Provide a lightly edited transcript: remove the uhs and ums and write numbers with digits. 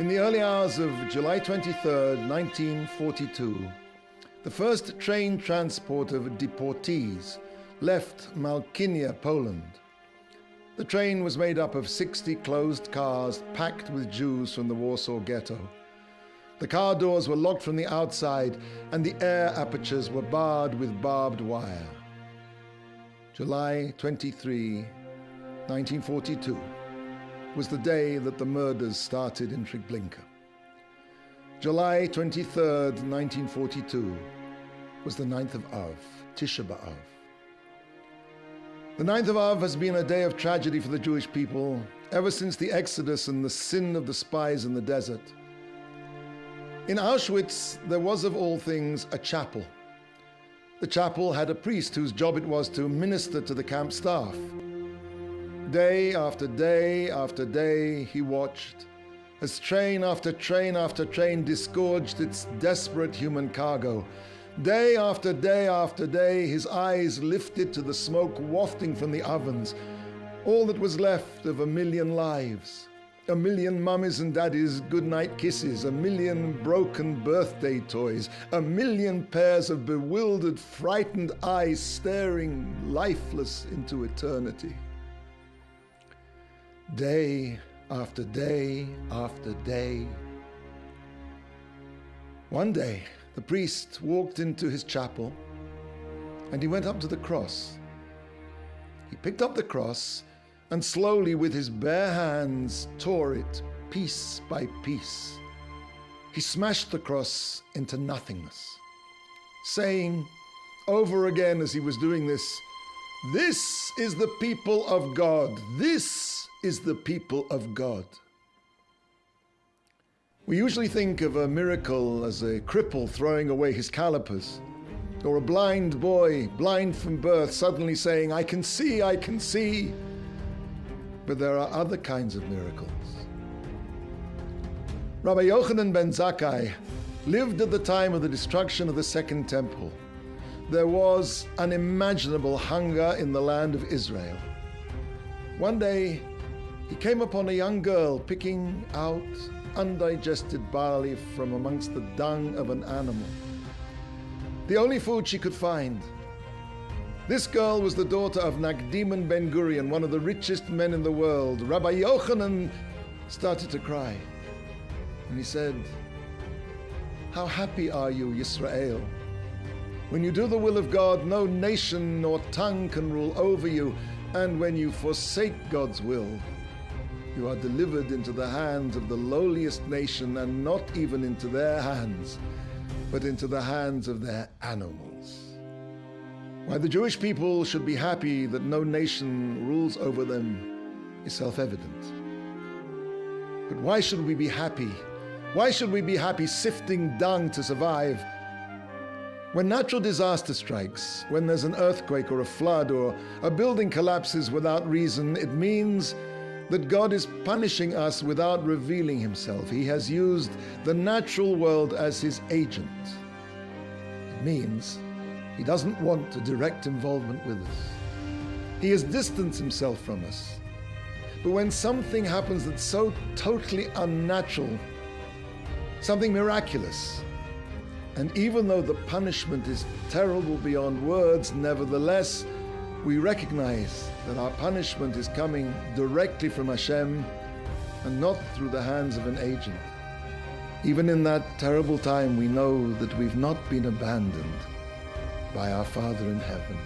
In the early hours of July 23rd, 1942, the first train transport of deportees left Malkinia, Poland. The train was made up of 60 closed cars packed with Jews from the Warsaw Ghetto. The car doors were locked from the outside and the air apertures were barred with barbed wire. July 23, 1942 was the day that the murders started in Treblinka. July 23rd, 1942 was the 9th of Av, Tisha B'Av. The 9th of Av has been a day of tragedy for the Jewish people ever since the Exodus and the sin of the spies in the desert. In Auschwitz, there was of all things a chapel. The chapel had a priest whose job it was to minister to the camp staff. Day after day after day, he watched as train after train after train disgorged its desperate human cargo. Day after day after day, his eyes lifted to the smoke wafting from the ovens, all that was left of 1 million lives, 1 million mummies and daddies' goodnight kisses, 1 million broken birthday toys, 1 million pairs of bewildered, frightened eyes staring lifeless into eternity. Day after day after day. One day, the priest walked into his chapel and he went up to the cross. He picked up the cross and slowly with his bare hands tore it piece by piece. He smashed the cross into nothingness, saying over again as he was doing this, "This is the people of God. This is the people of God." We usually think of a miracle as a cripple throwing away his calipers, or a blind boy, blind from birth, suddenly saying, "I can see, I can see." But there are other kinds of miracles. Rabbi Yochanan ben Zakkai lived at the time of the destruction of the Second Temple. There was unimaginable hunger in the land of Israel. One day, he came upon a young girl picking out undigested barley from amongst the dung of an animal, the only food she could find. This girl was the daughter of Nakdiman ben Gurion, one of the richest men in the world. Rabbi Yochanan started to cry, and he said, "How happy are you, Yisrael? When you do the will of God, no nation nor tongue can rule over you, and when you forsake God's will, you are delivered into the hands of the lowliest nation, and not even into their hands, but into the hands of their animals." Why the Jewish people should be happy that no nation rules over them is self-evident. But why should we be happy? Why should we be happy sifting dung to survive? When natural disaster strikes, when there's an earthquake or a flood or a building collapses without reason, it means that God is punishing us without revealing himself. He has used the natural world as his agent. It means he doesn't want a direct involvement with us. He has distanced himself from us. But when something happens that's so totally unnatural, something miraculous, and even though the punishment is terrible beyond words, nevertheless, we recognize that our punishment is coming directly from Hashem and not through the hands of an agent. Even in that terrible time, we know that we've not been abandoned by our Father in heaven.